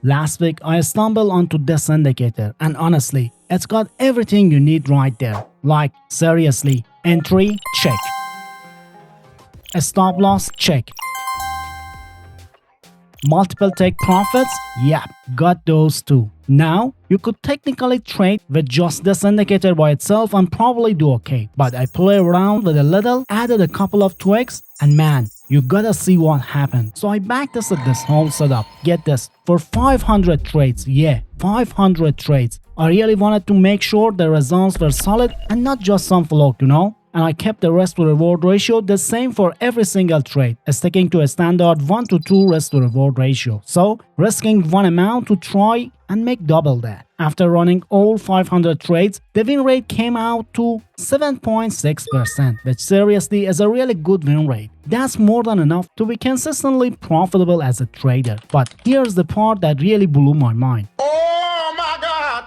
Last week I stumbled onto this indicator and honestly, it's got everything you need right there. Like seriously, entry, check. A stop loss, check. Multiple take profits? Yep, got those too. Now, you could technically trade with just this indicator by itself and probably do okay. But I play around with a little, added a couple of tweaks, and man, you gotta see what happened. So I backtested this whole setup. Get this, for 500 trades. Yeah, 500 trades. I really wanted to make sure the results were solid and not just some fluke, you know? And I kept the risk to reward ratio the same for every single trade, sticking to a standard 1 to 2 risk to reward ratio. So, risking one amount to try and make double that. After running all 500 trades, the win rate came out to 7.6%, which seriously is a really good win rate. That's more than enough to be consistently profitable as a trader. But here's the part that really blew my mind. Oh my God!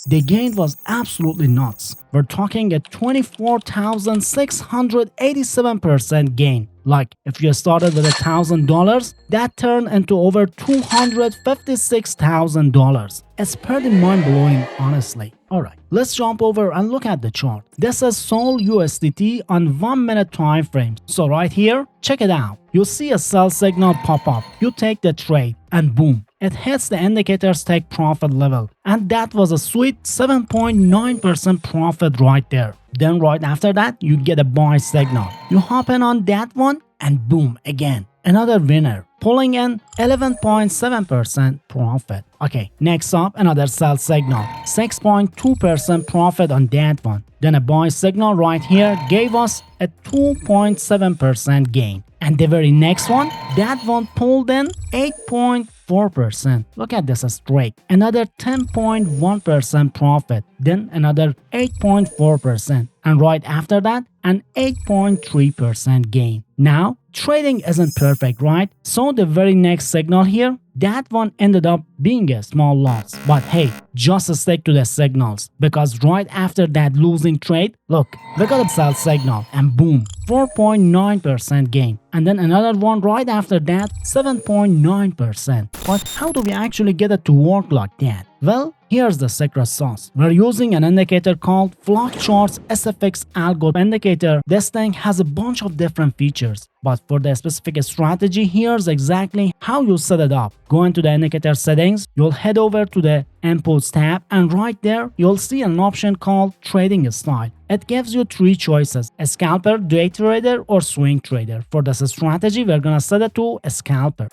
The gain was absolutely nuts. We're talking a 24,687% gain. Like, if you started with $1,000, that turned into over $256,000. It's pretty mind-blowing, honestly. Alright, let's jump over and look at the chart. This is Sol USDT on 1 minute time frame. So right here, check it out. You'll see a sell signal pop up. You take the trade and boom, it hits the indicator's take profit level. And that was a sweet 7.9% profit right there. Then right after that, you get a buy signal. You hop in on that one and boom, again, another winner, pulling in 11.7% profit. Okay, next up, another sell signal, 6.2% profit on that one. Then a buy signal right here gave us a 2.7% gain. And the very next one, that one pulled in 8.4%. Look at this straight. Another 10.1% profit. Then another 8.4%. And right after that, an 8.3% gain. Now, trading isn't perfect, right? So the very next signal here, that one ended up being a small loss. But hey, just stick to the signals, because right after that losing trade, look, we got a sell signal and boom, 4.9% gain. And then another one right after that, 7.9%. But how do we actually get it to work like that? Well, here's the secret sauce. We're using an indicator called Flock Charts SFX Algo Indicator. This thing has a bunch of different features. But for the specific strategy, here's exactly how you set it up. Go into the indicator settings, you'll head over to the Inputs tab, and right there, you'll see an option called Trading Style. It gives you 3 choices: a scalper, day trader, or swing trader. For this strategy, we're gonna set it to a scalper.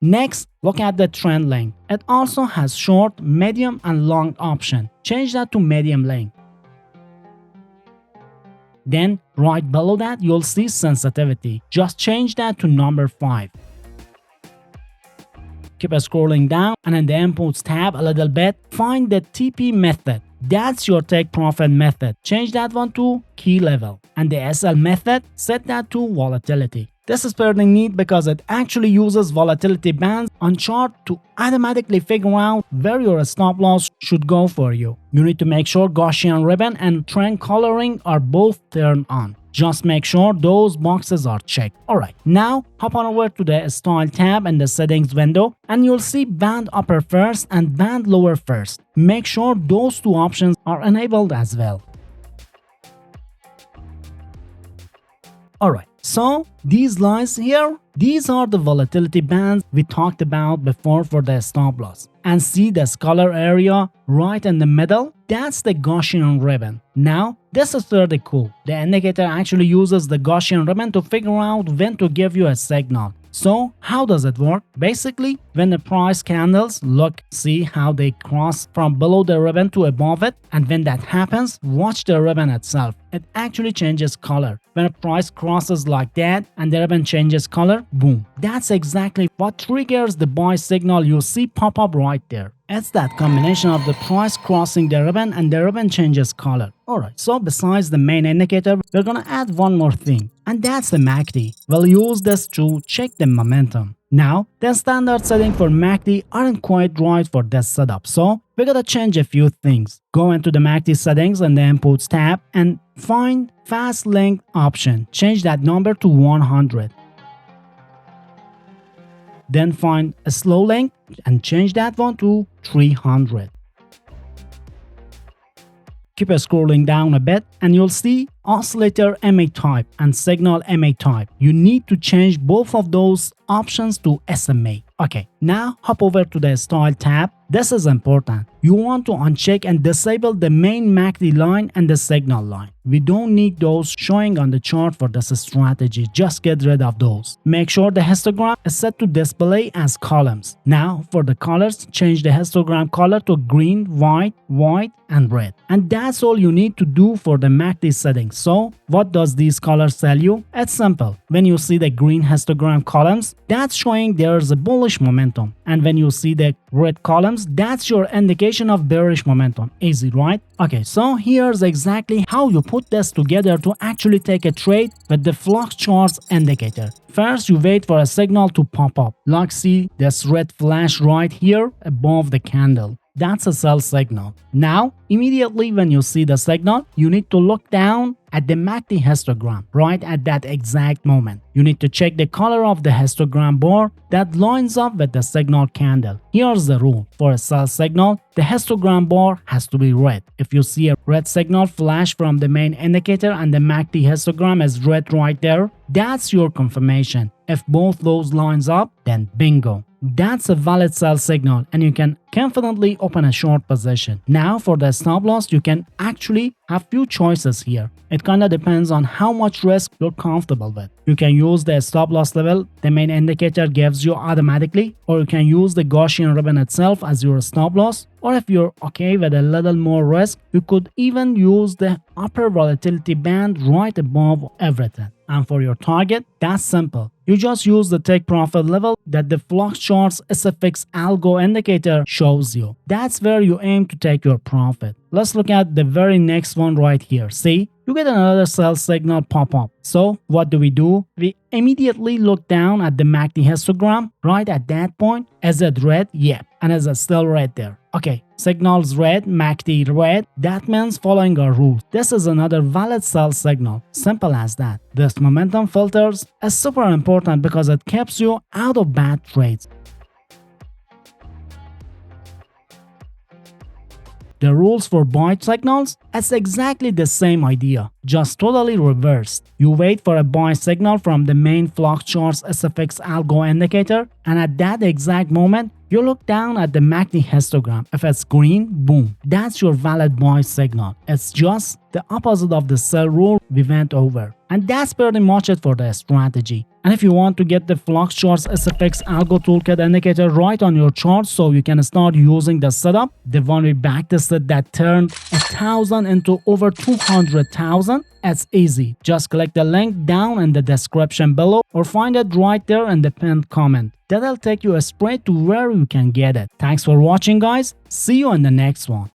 Next, look at the trend length. It also has short, medium, and long option. Change that to medium length. Then, right below that, you'll see sensitivity. Just change that to number 5. Keep scrolling down, and in the Inputs tab a little bit, find the TP method. That's your take profit method. Change that one to key level. And the SL method, set that to volatility. This is pretty neat because it actually uses volatility bands on chart to automatically figure out where your stop loss should go for you. You need to make sure Gaussian ribbon and trend coloring are both turned on. Just make sure those boxes are checked. Alright, now hop on over to the Style tab in the settings window and you'll see band upper first and band lower first. Make sure those 2 options are enabled as well. Alright, so these lines here, these are the volatility bands we talked about before for the stop loss. And see this color area right in the middle? That's the Gaussian ribbon. Now, this is pretty cool. The indicator actually uses the Gaussian ribbon to figure out when to give you a signal. So, how does it work? Basically, when the price candles, look, see how they cross from below the ribbon to above it? And when that happens, watch the ribbon itself. It actually changes color. When a price crosses like that and the ribbon changes color, boom. That's exactly what triggers the buy signal you see pop up right there. It's that combination of the price crossing the ribbon and the ribbon changes color. Alright, so besides the main indicator, we're gonna add one more thing, and that's the MACD. We'll use this to check the momentum. Now, the standard setting for MACD aren't quite right for this setup, so we gotta change a few things. Go into the MACD settings in the Inputs tab and find Fast Length option. Change that number to 100. Then find a slow link and change that one to 300. Keep scrolling down a bit and you'll see oscillator MA type and signal MA type. You need to change both of those options to SMA. Okay, now hop over to the Style tab. This is important. You want to uncheck and disable the main MACD line and the signal line. We don't need those showing on the chart for this strategy. Just get rid of those. Make sure the histogram is set to display as columns. Now for the colors, change the histogram color to green, white, and red. And that's all you need to do for the MACD settings. So what does these colors tell you? It's simple. When you see the green histogram columns, that's showing there's a bullish momentum. And when you see the red columns, that's your indication of bearish momentum. Easy, right? Okay, so here's exactly how you put this together to actually take a trade with the flux charts indicator. First, you wait for a signal to pop up. Like see this red flash right here above the candle. That's a sell signal. Now, immediately when you see the signal, you need to look down at the MACD histogram right at that exact moment. You need to check the color of the histogram bar that lines up with the signal candle. Here's the rule. For a sell signal, the histogram bar has to be red. If you see a red signal flash from the main indicator and the MACD histogram is red right there, that's your confirmation. If both those lines up, then bingo. That's a valid sell signal and you can confidently open a short position. Now for the stop loss, you can actually have few choices here. It kinda depends on how much risk you're comfortable with. You can use the stop loss level the main indicator gives you automatically, or you can use the Gaussian ribbon itself as your stop loss, or if you're okay with a little more risk, you could even use the upper volatility band right above everything. And for your target, that's simple. You just use the take profit level that the flux charts SFX algo indicator shows you. That's where you aim to take your profit. Let's look at the very next one right here. See? You get another sell signal pop up. So what do? We immediately look down at the MACD histogram right at that point. Is it red? Yep. And is it still red there? Okay, signals red, MACD red. That means following our rules. This is another valid sell signal. Simple as that. This momentum filters is super important because it keeps you out of bad trades. The rules for buy signals, it's exactly the same idea, just totally reversed. You wait for a buy signal from the main flux charts SFX algo indicator, and at that exact moment, you look down at the MACD histogram. If it's green, boom, that's your valid buy signal. It's just the opposite of the sell rule we went over. And that's pretty much it for the strategy. And if you want to get the flux charts SFX algo toolkit indicator right on your chart so you can start using the setup, the one we backtested that turned 1,000 into over 200,000, it's easy. Just click the link down in the description below or find it right there in the pinned comment. That'll take you straight to where you can get it. Thanks for watching, guys. See you in the next one.